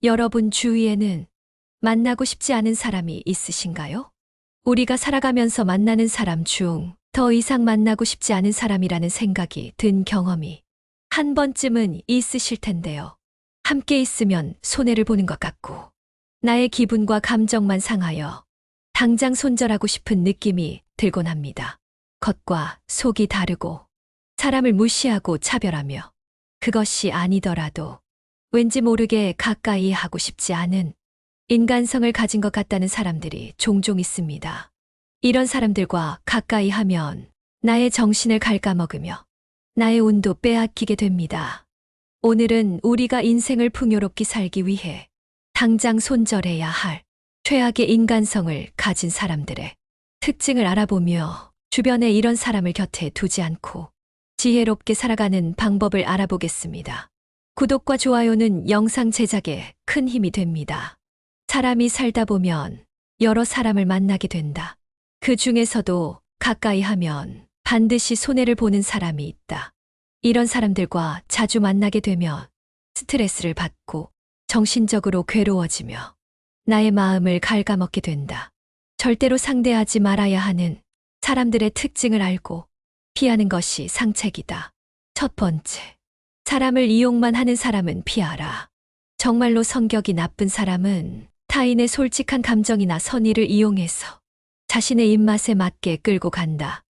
여러분 주위에는 만나고 싶지 않은 사람이 있으신가요? 우리가 살아가면서 만나는 사람 중 더 이상 만나고 싶지 않은 사람이라는 생각이 든 경험이 한 번쯤은 있으실 텐데요. 함께 있으면 손해를 보는 것 같고 나의 기분과 감정만 상하여 당장 손절하고 싶은 느낌이 들곤 합니다. 겉과 속이 다르고 사람을 무시하고 차별하며 그것이 아니더라도 왠지 모르게 가까이 하고 싶지 않은 인간성을 가진 것 같다는 사람들이 종종 있습니다. 이런 사람들과 가까이 하면 나의 정신을 갉아먹으며 나의 운도 빼앗기게 됩니다. 오늘은 우리가 인생을 풍요롭게 살기 위해 당장 손절해야 할 최악의 인간성을 가진 사람들의 특징을 알아보며 주변에 이런 사람을 곁에 두지 않고 지혜롭게 살아가는 방법을 알아보겠습니다. 구독과 좋아요는 영상 제작에 큰 힘이 됩니다. 사람이 살다 보면 여러 사람을 만나게 된다. 그 중에서도 가까이 하면 반드시 손해를 보는 사람이 있다. 이런 사람들과 자주 만나게 되면 스트레스를 받고 정신적으로 괴로워지며 나의 마음을 갉아먹게 된다. 절대로 상대하지 말아야 하는 사람들의 특징을 알고 피하는 것이 상책이다. 첫 번째, 사람을 이용만 하는 사람은 피하라. 정말로 성격이 나쁜 사람은 타인의 솔직한 감정이나 선의를 이용해서 자신의 입맛에 맞게 끌고 간다.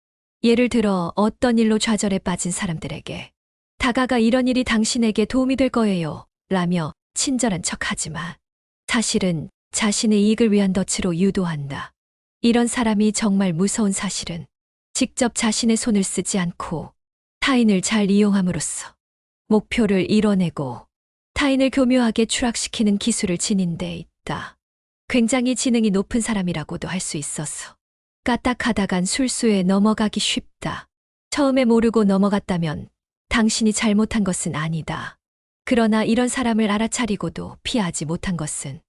예를 들어 어떤 일로 좌절에 빠진 사람들에게 다가가 이런 일이 당신에게 도움이 될 거예요 라며 친절한 척하지만 사실은 자신의 이익을 위한 덫으로 유도한다. 이런 사람이 정말 무서운 사실은 직접 자신의 손을 쓰지 않고 타인을 잘 이용함으로써 목표를 이뤄내고 타인을 교묘하게 추락시키는 기술을 지닌 데 있다. 굉장히 지능이 높은 사람이라고도 할 수 있어서 까딱하다간 술수에 넘어가기 쉽다. 처음에 모르고 넘어갔다면 당신이 잘못한 것은 아니다. 그러나 이런 사람을 알아차리고도 피하지 못한 것은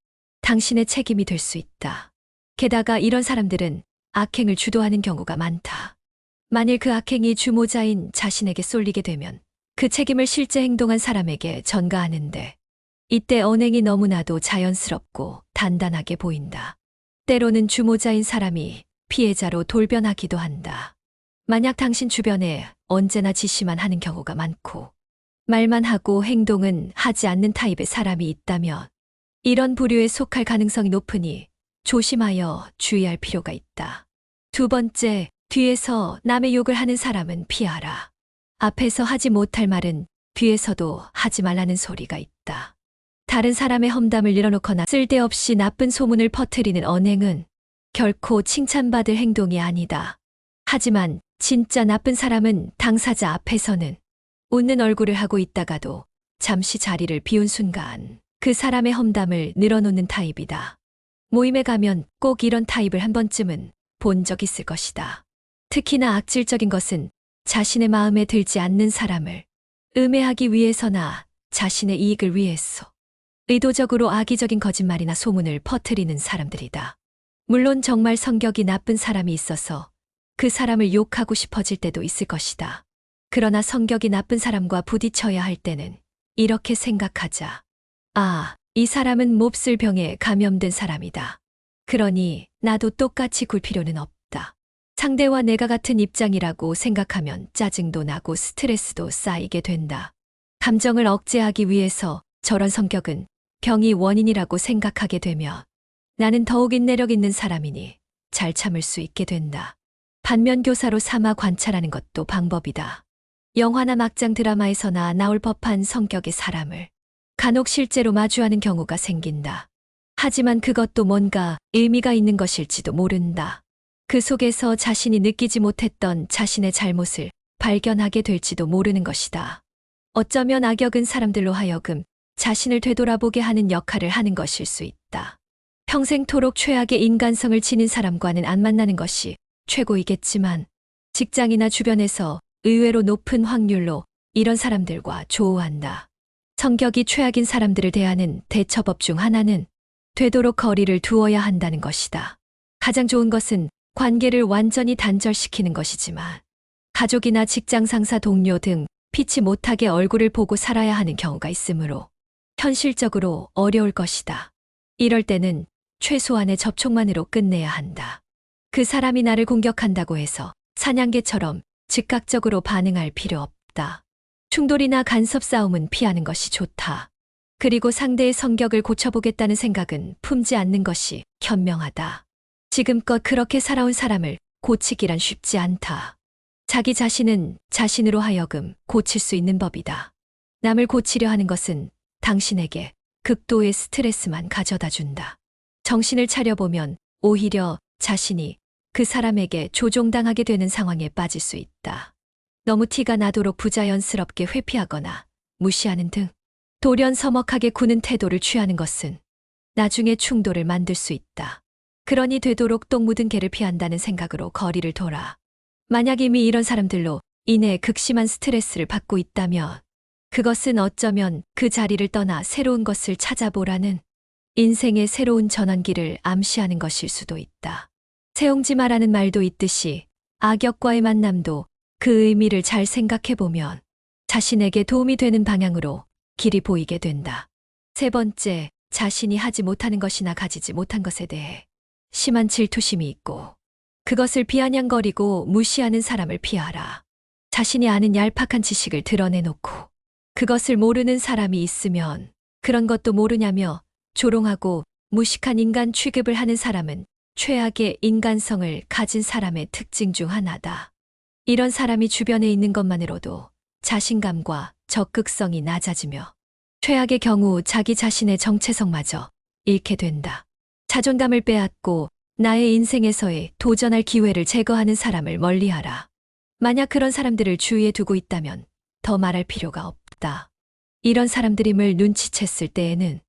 당신의 책임이 될 수 있다. 게다가 이런 사람들은 악행을 주도하는 경우가 많다. 만일 그 악행이 주모자인 자신에게 쏠리게 되면 그 책임을 실제 행동한 사람에게 전가하는데 이때 언행이 너무나도 자연스럽고 단단하게 보인다. 때로는 주모자인 사람이 피해자로 돌변하기도 한다. 만약 당신 주변에 언제나 지시만 하는 경우가 많고 말만 하고 행동은 하지 않는 타입의 사람이 있다면 이런 부류에 속할 가능성이 높으니 조심하여 주의할 필요가 있다. 두 번째, 뒤에서 남의 욕을 하는 사람은 피하라. 앞에서 하지 못할 말은 뒤에서도 하지 말라는 소리가 있다. 다른 사람의 험담을 늘어놓거나 쓸데없이 나쁜 소문을 퍼뜨리는 언행은 결코 칭찬받을 행동이 아니다. 하지만 진짜 나쁜 사람은 당사자 앞에서는 웃는 얼굴을 하고 있다가도 잠시 자리를 비운 순간 그 사람의 험담을 늘어놓는 타입이다. 모임에 가면 꼭 이런 타입을 한 번쯤은 본 적 있을 것이다. 특히나 악질적인 것은 자신의 마음에 들지 않는 사람을 음해하기 위해서나 자신의 이익을 위해서 의도적으로 악의적인 거짓말이나 소문을 퍼뜨리는 사람들이다. 물론 정말 성격이 나쁜 사람이 있어서 그 사람을 욕하고 싶어질 때도 있을 것이다. 그러나 성격이 나쁜 사람과 부딪혀야 할 때는 이렇게 생각하자. 아, 이 사람은 몹쓸 병에 감염된 사람이다. 그러니 나도 똑같이 굴 필요는 없다. 상대와 내가 같은 입장이라고 생각하면 짜증도 나고 스트레스도 쌓이게 된다. 감정을 억제하기 위해서 저런 성격은 병이 원인이라고 생각하게 되면 나는 더욱 인내력 있는 사람이니 잘 참을 수 있게 된다. 반면 교사로 삼아 관찰하는 것도 방법이다. 영화나 막장 드라마에서나 나올 법한 성격의 사람을 간혹 실제로 마주하는 경우가 생긴다. 하지만 그것도 뭔가 의미가 있는 것일지도 모른다. 그 속에서 자신이 느끼지 못했던 자신의 잘못을 발견하게 될지도 모르는 것이다. 어쩌면 악역은 사람들로 하여금 자신을 되돌아보게 하는 역할을 하는 것일 수 있다. 평생토록 최악의 인간성을 지닌 사람과는 안 만나는 것이 최고이겠지만 직장이나 주변에서 의외로 높은 확률로 이런 사람들과 조우한다. 성격이 최악인 사람들을 대하는 대처법 중 하나는 되도록 거리를 두어야 한다는 것이다. 가장 좋은 것은 관계를 완전히 단절시키는 것이지만 가족이나 직장 상사 동료 등 피치 못하게 얼굴을 보고 살아야 하는 경우가 있으므로 현실적으로 어려울 것이다. 이럴 때는 최소한의 접촉만으로 끝내야 한다. 그 사람이 나를 공격한다고 해서 사냥개처럼 즉각적으로 반응할 필요 없다. 충돌이나 간섭 싸움은 피하는 것이 좋다. 그리고 상대의 성격을 고쳐보겠다는 생각은 품지 않는 것이 현명하다. 지금껏 그렇게 살아온 사람을 고치기란 쉽지 않다. 자기 자신은 자신으로 하여금 고칠 수 있는 법이다. 남을 고치려 하는 것은 당신에게 극도의 스트레스만 가져다 준다. 정신을 차려보면 오히려 자신이 그 사람에게 조종당하게 되는 상황에 빠질 수 있다. 너무 티가 나도록 부자연스럽게 회피하거나 무시하는 등 돌연 서먹하게 구는 태도를 취하는 것은 나중에 충돌을 만들 수 있다. 그러니 되도록 똥 묻은 개를 피한다는 생각으로 거리를 둬라. 만약 이미 이런 사람들로 인해 극심한 스트레스를 받고 있다면 그것은 어쩌면 그 자리를 떠나 새로운 것을 찾아보라는 인생의 새로운 전환기를 암시하는 것일 수도 있다. 세옹지마라는 말도 있듯이 악역과의 만남도 그 의미를 잘 생각해보면 자신에게 도움이 되는 방향으로 길이 보이게 된다. 세 번째, 자신이 하지 못하는 것이나 가지지 못한 것에 대해 심한 질투심이 있고 그것을 비아냥거리고 무시하는 사람을 피하라. 자신이 아는 얄팍한 지식을 드러내놓고 그것을 모르는 사람이 있으면 그런 것도 모르냐며 조롱하고 무식한 인간 취급을 하는 사람은 최악의 인간성을 가진 사람의 특징 중 하나다. 이런 사람이 주변에 있는 것만으로도 자신감과 적극성이 낮아지며 최악의 경우 자기 자신의 정체성마저 잃게 된다. 자존감을 빼앗고 나의 인생에서의 도전할 기회를 제거하는 사람을 멀리하라. 만약 그런 사람들을 주위에 두고 있다면 더 말할 필요가 없다. 이런 사람들임을 눈치챘을 때에는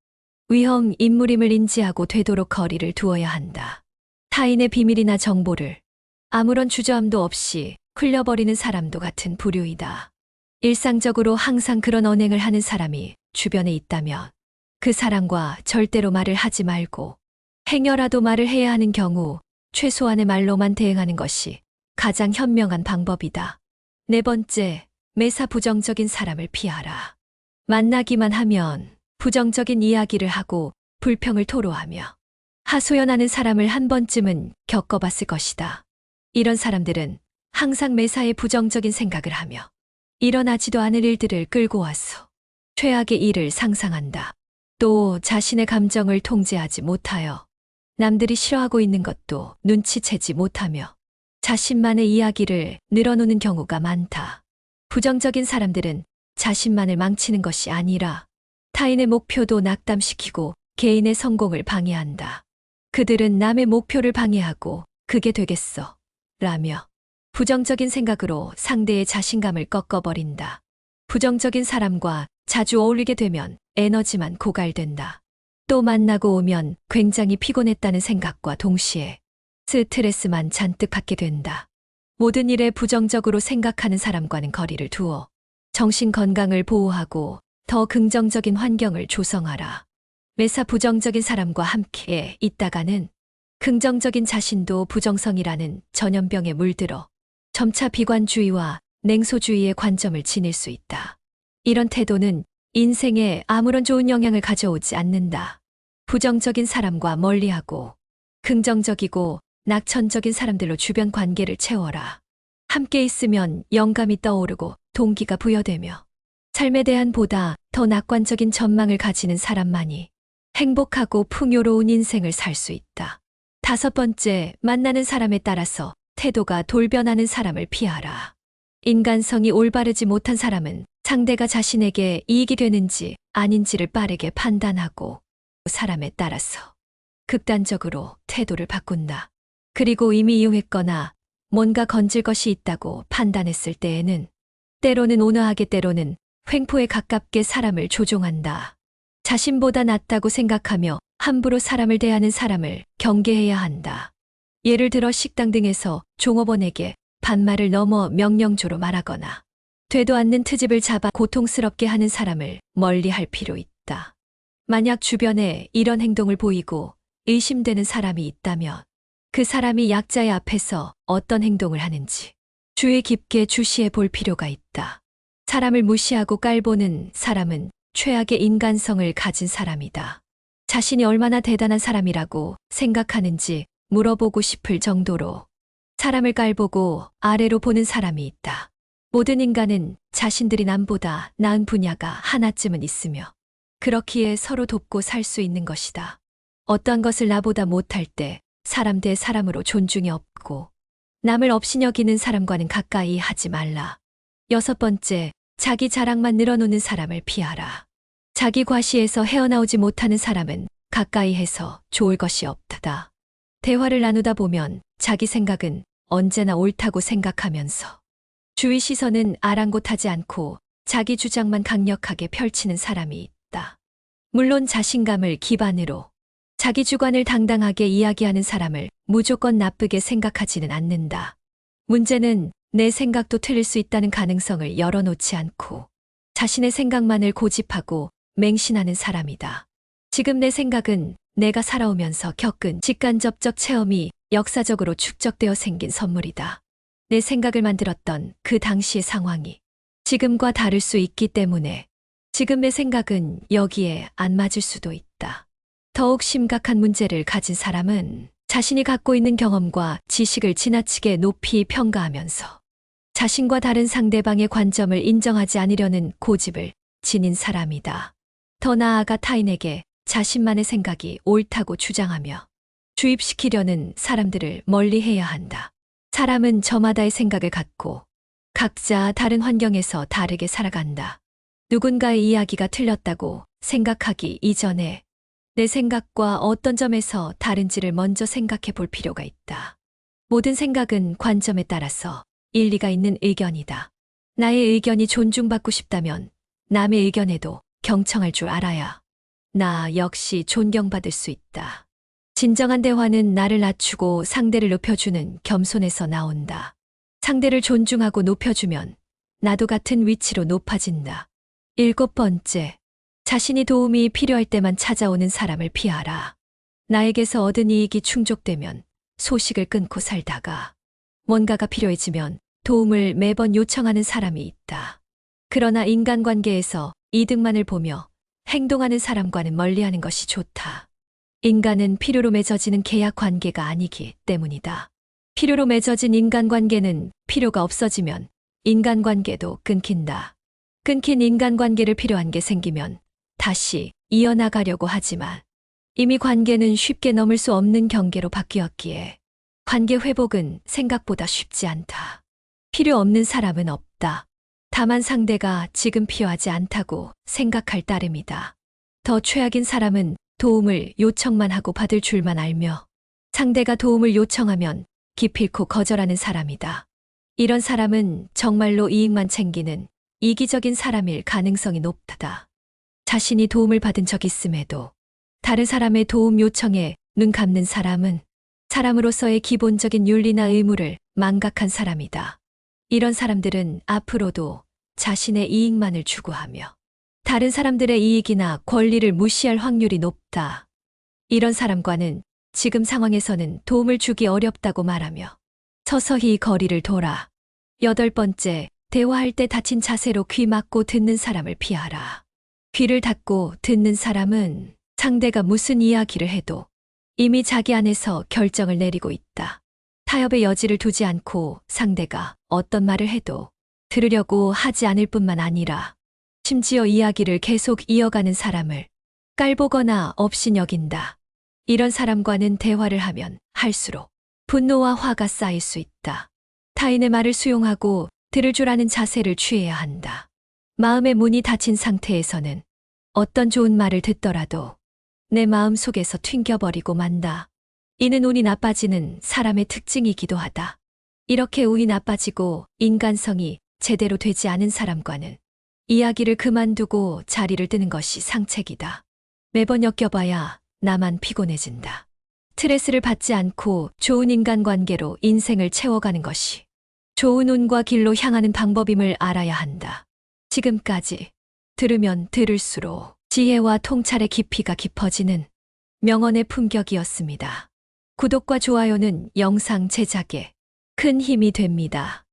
위험 인물임을 인지하고 되도록 거리를 두어야 한다. 타인의 비밀이나 정보를 아무런 주저함도 없이 흘려버리는 사람도 같은 부류이다. 일상적으로 항상 그런 언행을 하는 사람이 주변에 있다면 그 사람과 절대로 말을 하지 말고 행여라도 말을 해야 하는 경우 최소한의 말로만 대응하는 것이 가장 현명한 방법이다. 네 번째, 매사 부정적인 사람을 피하라. 만나기만 하면 부정적인 이야기를 하고 불평을 토로하며 하소연하는 사람을 한 번쯤은 겪어봤을 것이다. 이런 사람들은 항상 매사에 부정적인 생각을 하며 일어나지도 않을 일들을 끌고 와서 최악의 일을 상상한다. 또 자신의 감정을 통제하지 못하여 남들이 싫어하고 있는 것도 눈치채지 못하며 자신만의 이야기를 늘어놓는 경우가 많다. 부정적인 사람들은 자신만을 망치는 것이 아니라 타인의 목표도 낙담시키고 개인의 성공을 방해한다. 그들은 남의 목표를 방해하고 그게 되겠어 라며 부정적인 생각으로 상대의 자신감을 꺾어버린다. 부정적인 사람과 자주 어울리게 되면 에너지만 고갈된다. 또 만나고 오면 굉장히 피곤했다는 생각과 동시에 스트레스만 잔뜩 받게 된다. 모든 일에 부정적으로 생각하는 사람과는 거리를 두어 정신 건강을 보호하고 더 긍정적인 환경을 조성하라. 매사 부정적인 사람과 함께 있다가는 긍정적인 자신도 부정성이라는 전염병에 물들어 점차 비관주의와 냉소주의의 관점을 지닐 수 있다. 이런 태도는 인생에 아무런 좋은 영향을 가져오지 않는다. 부정적인 사람과 멀리하고 긍정적이고 낙천적인 사람들로 주변 관계를 채워라. 함께 있으면 영감이 떠오르고 동기가 부여되며 삶에 대한 보다 더 낙관적인 전망을 가지는 사람만이 행복하고 풍요로운 인생을 살 수 있다. 다섯 번째, 만나는 사람에 따라서 태도가 돌변하는 사람을 피하라. 인간성이 올바르지 못한 사람은 상대가 자신에게 이익이 되는지 아닌지를 빠르게 판단하고 사람에 따라서 극단적으로 태도를 바꾼다. 그리고 이미 이용했거나 뭔가 건질 것이 있다고 판단했을 때에는 때로는 온화하게 때로는 횡포에 가깝게 사람을 조종한다. 자신보다 낫다고 생각하며 함부로 사람을 대하는 사람을 경계해야 한다. 예를 들어 식당 등에서 종업원에게 반말을 넘어 명령조로 말하거나 되도 않는 트집을 잡아 고통스럽게 하는 사람을 멀리할 필요 있다. 만약 주변에 이런 행동을 보이고 의심되는 사람이 있다면 그 사람이 약자의 앞에서 어떤 행동을 하는지 주의 깊게 주시해 볼 필요가 있다. 사람을 무시하고 깔보는 사람은 최악의 인간성을 가진 사람이다. 자신이 얼마나 대단한 사람이라고 생각하는지 물어보고 싶을 정도로 사람을 깔보고 아래로 보는 사람이 있다. 모든 인간은 자신들이 남보다 나은 분야가 하나쯤은 있으며 그렇기에 서로 돕고 살 수 있는 것이다. 어떠한 것을 나보다 못할 때 사람 대 사람으로 존중이 없고 남을 없이 여기는 사람과는 가까이 하지 말라. 6번째, 자기 자랑만 늘어놓는 사람을 피하라. 자기 과시에서 헤어나오지 못하는 사람은 가까이 해서 좋을 것이 없다. 대화를 나누다 보면 자기 생각은 언제나 옳다고 생각하면서 주위 시선은 아랑곳하지 않고 자기 주장만 강력하게 펼치는 사람이 있다. 물론 자신감을 기반으로 자기 주관을 당당하게 이야기하는 사람을 무조건 나쁘게 생각하지는 않는다. 문제는 내 생각도 틀릴 수 있다는 가능성을 열어놓지 않고 자신의 생각만을 고집하고 맹신하는 사람이다. 지금 내 생각은 내가 살아오면서 겪은 직간접적 체험이 역사적으로 축적되어 생긴 선물이다. 내 생각을 만들었던 그 당시의 상황이 지금과 다를 수 있기 때문에 지금 내 생각은 여기에 안 맞을 수도 있다. 더욱 심각한 문제를 가진 사람은 자신이 갖고 있는 경험과 지식을 지나치게 높이 평가하면서 자신과 다른 상대방의 관점을 인정하지 않으려는 고집을 지닌 사람이다. 더 나아가 타인에게 자신만의 생각이 옳다고 주장하며 주입시키려는 사람들을 멀리해야 한다. 사람은 저마다의 생각을 갖고 각자 다른 환경에서 다르게 살아간다. 누군가의 이야기가 틀렸다고 생각하기 이전에 내 생각과 어떤 점에서 다른지를 먼저 생각해 볼 필요가 있다. 모든 생각은 관점에 따라서 일리가 있는 의견이다. 나의 의견이 존중받고 싶다면 남의 의견에도 경청할 줄 알아야 나 역시 존경받을 수 있다. 진정한 대화는 나를 낮추고 상대를 높여주는 겸손에서 나온다. 상대를 존중하고 높여주면 나도 같은 위치로 높아진다. 7번째, 자신이 도움이 필요할 때만 찾아오는 사람을 피하라. 나에게서 얻은 이익이 충족되면 소식을 끊고 살다가 뭔가가 필요해지면 도움을 매번 요청하는 사람이 있다. 그러나 인간관계에서 이득만을 보며 행동하는 사람과는 멀리하는 것이 좋다. 인간은 필요로 맺어지는 계약 관계가 아니기 때문이다. 필요로 맺어진 인간관계는 필요가 없어지면 인간관계도 끊긴다. 끊긴 인간관계를 필요한 게 생기면 다시 이어나가려고 하지만 이미 관계는 쉽게 넘을 수 없는 경계로 바뀌었기에 관계 회복은 생각보다 쉽지 않다. 필요 없는 사람은 없다. 다만 상대가 지금 필요하지 않다고 생각할 따름이다. 더 최악인 사람은 도움을 요청만 하고 받을 줄만 알며 상대가 도움을 요청하면 기필코 거절하는 사람이다. 이런 사람은 정말로 이익만 챙기는 이기적인 사람일 가능성이 높다. 자신이 도움을 받은 적 있음에도 다른 사람의 도움 요청에 눈 감는 사람은 사람으로서의 기본적인 윤리나 의무를 망각한 사람이다. 이런 사람들은 앞으로도 자신의 이익만을 추구하며 다른 사람들의 이익이나 권리를 무시할 확률이 높다. 이런 사람과는 지금 상황에서는 도움을 주기 어렵다고 말하며 서서히 거리를 둬라. 8번째, 대화할 때 닫힌 자세로 귀 막고 듣는 사람을 피하라. 귀를 닫고 듣는 사람은 상대가 무슨 이야기를 해도 이미 자기 안에서 결정을 내리고 있다. 타협의 여지를 두지 않고 상대가 어떤 말을 해도 들으려고 하지 않을 뿐만 아니라 심지어 이야기를 계속 이어가는 사람을 깔보거나 업신여긴다. 이런 사람과는 대화를 하면 할수록 분노와 화가 쌓일 수 있다. 타인의 말을 수용하고 들을 줄 아는 자세를 취해야 한다. 마음의 문이 닫힌 상태에서는 어떤 좋은 말을 듣더라도 내 마음 속에서 튕겨버리고 만다. 이는 운이 나빠지는 사람의 특징이기도 하다. 이렇게 운이 나빠지고 인간성이 제대로 되지 않은 사람과는 이야기를 그만두고 자리를 뜨는 것이 상책이다. 매번 엮여봐야 나만 피곤해진다. 스트레스를 받지 않고 좋은 인간관계로 인생을 채워가는 것이 좋은 운과 길로 향하는 방법임을 알아야 한다. 지금까지 들으면 들을수록 지혜와 통찰의 깊이가 깊어지는 명언의 품격이었습니다. 구독과 좋아요는 영상 제작에 큰 힘이 됩니다.